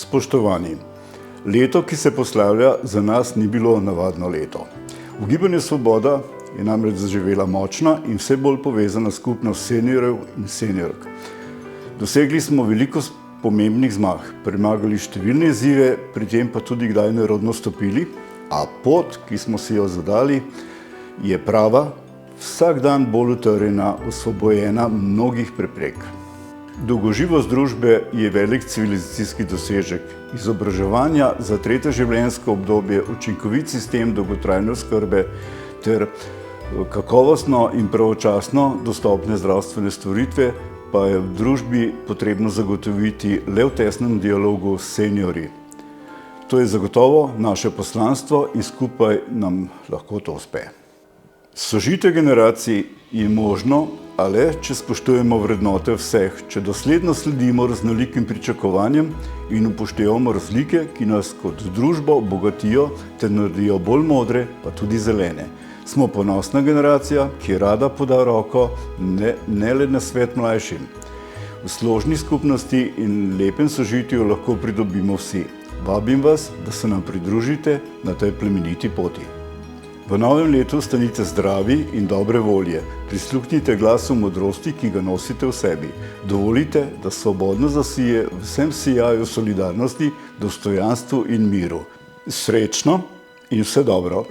Spoštovani, leto, ki se poslavlja, za nas ni bilo navadno leto. V Gibanju Svoboda je namreč zaživela močna in vse bolj povezana skupnost seniorjev in seniork. Dosegli smo veliko pomembnih zmag, premagali številne izzive, pri tem pa tudi kdaj nerodno stopili, a pot, ki smo si jo zadali, je prava, vsak dan bolj utrjena, osvobojena mnogih preprek. Dolgoživost družbe je velik civilizacijski dosežek. Izobraževanja za tretje življenjsko obdobje, učinkovit sistem dolgotrajne oskrbe ter kakovostno in pravočasno dostopne zdravstvene storitve pa je v družbi potrebno zagotoviti le v tesnem dialogu s seniorji. To je zagotovo naše poslanstvo in skupaj nam lahko to uspe. Sožitje generacij je možno, a le, če spoštujemo vrednote vseh, če dosledno sledimo raznolikim pričakovanjem in upoštevamo razlike, ki nas kot družbo bogatijo ter naredijo bolj modre, pa tudi zelene. Smo ponosna generacija, ki rada poda roko, ne le na svet mlajšim. V složni skupnosti in lepem sožitju lahko pridobimo vsi. Vabim vas, da se nam pridružite na tej plemeniti poti. V novem letu stanite zdravi in dobre volje, prisluhnite glasu modrosti, ki ga nosite v sebi. Dovolite, da svobodno zasije v vsem sijaju solidarnosti, dostojanstvu in miru. Srečno in vse dobro!